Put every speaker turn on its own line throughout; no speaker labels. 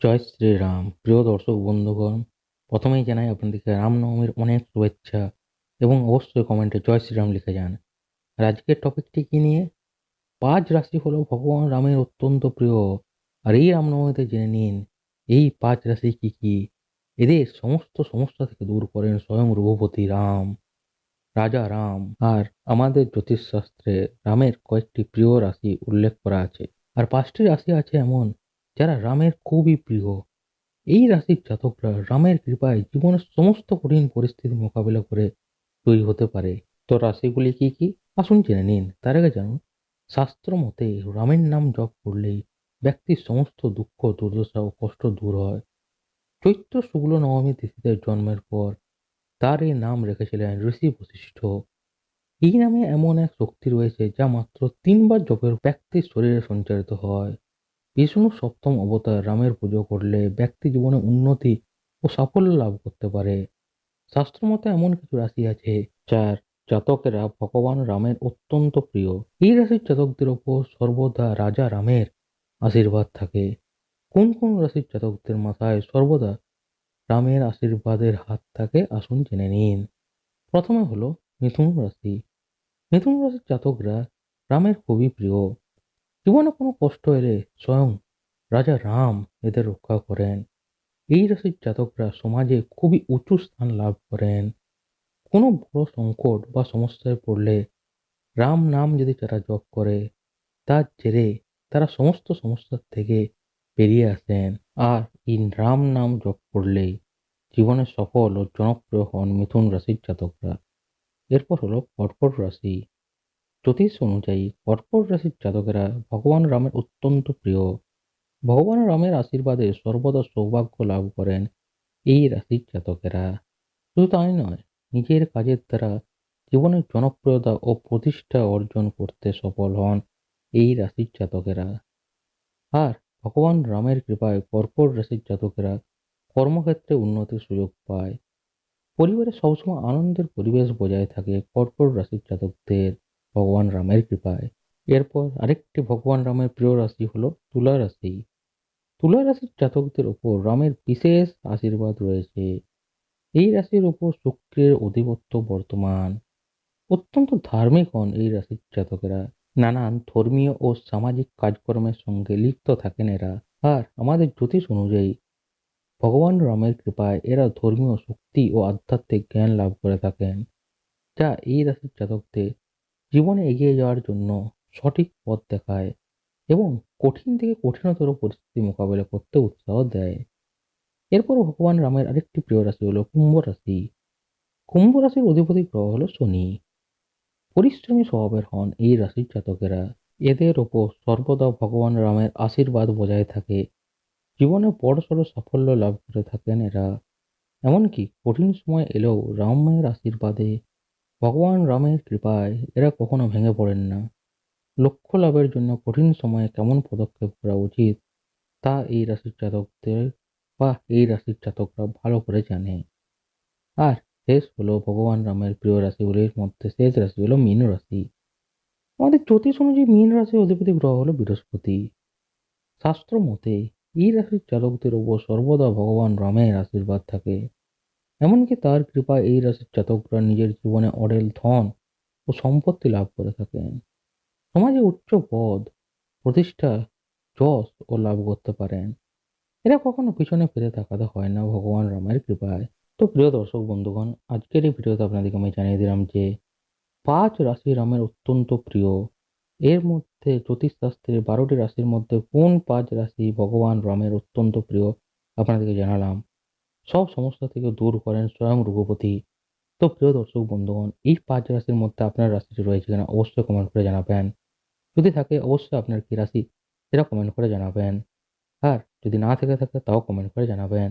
জয় শ্রীরাম। প্রিয় দর্শক বন্ধুগণ, প্রথমেই জানাই আপনাদেরকে রামনবমীর অনেক শুভেচ্ছা এবং অবশ্যই কমেন্টে জয় শ্রীরাম লিখে যান। আর আজকের টপিকটি কি নিয়ে? ৫ রাশি হলো ভগবান রামের অত্যন্ত প্রিয়। আর এই রামনবমীতে জেনে নিন এই ৫ রাশি কি কি। এদের সমস্ত সমস্যা থেকে দূর করেন স্বয়ং রঘুপতি রাম, রাজা রাম। আর আমাদের জ্যোতিষশাস্ত্রে রামের কয়েকটি প্রিয় রাশি উল্লেখ করা আছে। আর ৫টি রাশি আছে এমন যারা রামের খুবই প্রিয়। এই রাশির জাতকরা রামের কৃপায় জীবনের সমস্ত কঠিন পরিস্থিতি মোকাবিলা করে তৈরি হতে পারে। তো রাশিগুলি কি কি আসুন জেনে নিন। তার আগে জানুন, শাস্ত্র মতে রামের নাম জপ করলেই ব্যক্তির সমস্ত দুঃখ দুর্দশা ও কষ্ট দূর হয়। চৈত্র শুক্ল নবমী তিথিতে জন্মের পর তার এই নাম রেখেছিলেন ঋষি বশিষ্ঠ। এই নামে এমন এক শক্তি রয়েছে যা মাত্র ৩ বার জপের ব্যক্তির শরীরে সঞ্চারিত হয়। বিষ্ণু সপ্তম অবতার রামের পুজো করলে ব্যক্তি জীবনে উন্নতি ও সাফল্য লাভ করতে পারে। শাস্ত্রমতে এমন কিছু রাশি আছে যার জাতকেরা ভগবান রামের অত্যন্ত প্রিয়। এই রাশির জাতকদের ওপর সর্বদা রাজা রামের আশীর্বাদ থাকে। কোন কোন রাশির জাতকদের মাথায় সর্বদা রামের আশীর্বাদের হাত থাকে আসুন জেনে নিন। প্রথমে হলো মিথুন রাশি। মিথুন রাশির জাতকরা রামের খুবই প্রিয়। জীবনে কোনো কষ্ট এলে স্বয়ং রাজা রাম এদের রক্ষা করেন। এই রাশির জাতকরা সমাজে খুবই উঁচু স্থান লাভ করেন। কোনো বড় সংকট বা সমস্যায় পড়লে রাম নাম যদি তারা জপ করে তার জেরে তারা সমস্ত সমস্যার থেকে বেরিয়ে আসেন। আর এই রাম নাম জপ করলেই জীবনে সফল ও জনপ্রিয় হন মিথুন রাশির জাতকরা। এরপর হলো কর্কট রাশি। জ্যোতিষ অনুযায়ী কর্কট রাশির জাতকেরা ভগবান রামের অত্যন্ত প্রিয়। ভগবান রামের আশীর্বাদে সর্বদা সৌভাগ্য লাভ করেন এই রাশির জাতকেরা। শুধু তাই নয়, নিজের কাজের দ্বারা জীবনের জনপ্রিয়তা ও প্রতিষ্ঠা অর্জন করতে সফল হন এই রাশির জাতকেরা। আর ভগবান রামের কৃপায় কর্কট রাশির জাতকেরা কর্মক্ষেত্রে উন্নতির সুযোগ পায়। পরিবারে সবসময় আনন্দের পরিবেশ বজায় থাকে কর্কট রাশির জাতকদের ভগবান রামের কৃপায়। এরপর আরেকটি ভগবান রামের প্রিয় রাশি হলো তুলা রাশি। তুলা রাশির জাতকদের ওপর রামের বিশেষ আশীর্বাদ রয়েছে। এই রাশির ওপর শুক্রের আধিপত্য বর্তমান। অত্যন্ত ধার্মিক হন এই রাশির জাতকেরা। নানান ধর্মীয় ও সামাজিক কাজকর্মের সঙ্গে লিপ্ত থাকেন এরা। আর আমাদের জ্যোতিষ অনুযায়ী ভগবান রামের কৃপায় এরা ধর্মীয় শক্তি ও আধ্যাত্মিক জ্ঞান লাভ করে থাকেন, যা এই রাশির জাতকদের জীবনে এগিয়ে যাওয়ার জন্য সঠিক পথ দেখায় এবং কঠিন থেকে কঠিনতর পরিস্থিতি মোকাবেলা করতে উৎসাহ দেয়। এরপর ভগবান রামের আরেকটি প্রিয় রাশি হলো কুম্ভ রাশি। কুম্ভ রাশির অধিপতি গ্রহ হলো শনি। পরিশ্রমী স্বভাবের হন এই রাশির জাতকেরা। এদের ওপর সর্বদা ভগবান রামের আশীর্বাদ বজায় থাকে। জীবনে বড়সড় সাফল্য লাভ করে থাকেন এরা। এমনকি কঠিন সময় এলেও রামের আশীর্বাদে, ভগবান রামের কৃপায় এরা কখনো ভেঙে পড়েন না। লক্ষ্য লাভের জন্য কঠিন সময়ে কেমন পদক্ষেপ করা উচিত তা এই রাশির জাতকদের বা এই রাশির জাতকরা ভালো করে জানে। আর শেষ হলো ভগবান রামের প্রিয় রাশিগুলির মধ্যে শেষ রাশি হলো মীন রাশি। আমাদের জ্যোতিষ অনুযায়ী মীন রাশির অধিপতি গ্রহ হলো বৃহস্পতি। শাস্ত্র মতে এই রাশির জাতকদের উপর সর্বদা ভগবান রামের আশীর্বাদ থাকে। এমনকি তার কৃপায় এই রাশির জাতকরা নিজের জীবনে অঢেল ধন ও সম্পত্তি লাভ করে থাকেন। সমাজে উচ্চ পদ, প্রতিষ্ঠা, যশ ও লাভ করতে পারেন। এরা কখনো পিছনে ফিরে তাকাতে হয় না ভগবান রামের কৃপায়। তো প্রিয় দর্শক বন্ধুগণ, আজকের এই ভিডিওতে আপনাদেরকে আমি জানিয়ে দিলাম যে ৫ রাশি রামের অত্যন্ত প্রিয়। এর মধ্যে জ্যোতিষশাস্ত্রে ১২টি রাশির মধ্যে কোন ৫ রাশি ভগবান রামের অত্যন্ত প্রিয় আপনাদেরকে জানালাম। সব সমস্যা থেকে দূর করেন স্বয়ং রঘুপতি। তো প্রিয় দর্শক বন্ধুগণ, এই ৫ রাশির মধ্যে আপনার রাশিটি রয়েছে কিনা অবশ্যই কমেন্ট করে জানাবেন। যদি থাকে অবশ্যই আপনার কি রাশি সেটা কমেন্ট করে জানাবেন। আর যদি না থেকে থাকে তাও কমেন্ট করে জানাবেন।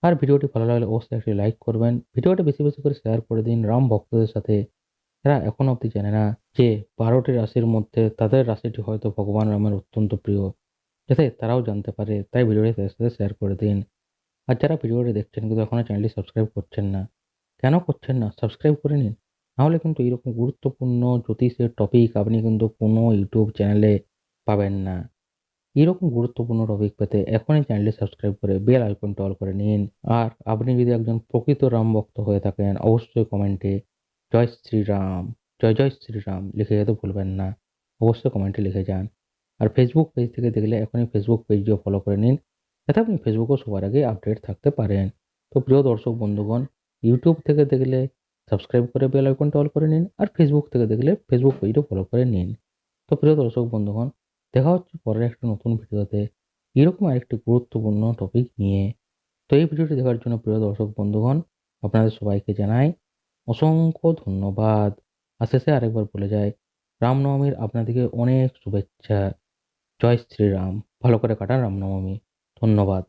আর ভিডিওটি ভালো লাগলে অবশ্যই একটি লাইক করবেন। ভিডিওটা বেশি বেশি করে শেয়ার করে দিন রাম ভক্তদের সাথে, যারা এখনো অব্দি জানে না যে ১২টি রাশির মধ্যে তাদের রাশিটি হয়তো ভগবান রামের অত্যন্ত প্রিয়, যাতে তারাও জানতে পারে। তাই ভিডিওটি তাদের সাথে শেয়ার করে দিন। আর যারা ভিডিওটি দেখছেন কিন্তু এখনো চ্যানেলটি সাবস্ক্রাইব করছেন না, কেন করছেন না? সাবস্ক্রাইব করে নিন। নাহলে কিন্তু এরকম গুরুত্বপূর্ণ জ্যোতিষের টপিক আপনি কিন্তু কোনো ইউটিউব চ্যানেলে পাবেন না। এরকম গুরুত্বপূর্ণ টপিক পেতে এখনই চ্যানেলটি সাবস্ক্রাইব করে বেল আইকনটা অল করে নিন। আর আপনি যদি একজন প্রকৃত রাম ভক্ত হয়ে থাকেন, অবশ্যই কমেন্টে জয় শ্রীরাম, জয় জয় শ্রীরাম লিখে যেতে ভুলবেন না। অবশ্যই কমেন্টে লিখে যান। আর ফেসবুক পেজ থেকে দেখলে এখনই ফেসবুক পেজটিও ফলো করে নিন, যাতে আপনি ফেসবুকেও সবার আগে আপডেট থাকতে পারেন। তো প্রিয় দর্শক বন্ধুগণ, ইউটিউব থেকে দেখলে সাবস্ক্রাইব করে বেল আইকনটা অল করে নিন, আর ফেসবুক থেকে দেখলে ফেসবুক পেজটা ফলো করে নিন। তো প্রিয় দর্শক বন্ধুগণ, দেখা হচ্ছে পরের একটা নতুন ভিডিওতে এরকম আরেকটি গুরুত্বপূর্ণ টপিক নিয়ে। তো এই ভিডিওটি দেখার জন্য প্রিয় দর্শক বন্ধুগণ, আপনাদের সবাইকে জানাই অসংখ্য ধন্যবাদ। আর শেষে আরেকবার বলে যাই, রামনবমীর আপনাদেরকে অনেক শুভেচ্ছা। জয় শ্রীরাম। ভালো করে কাটান রামনবমী। ধন্যবাদ।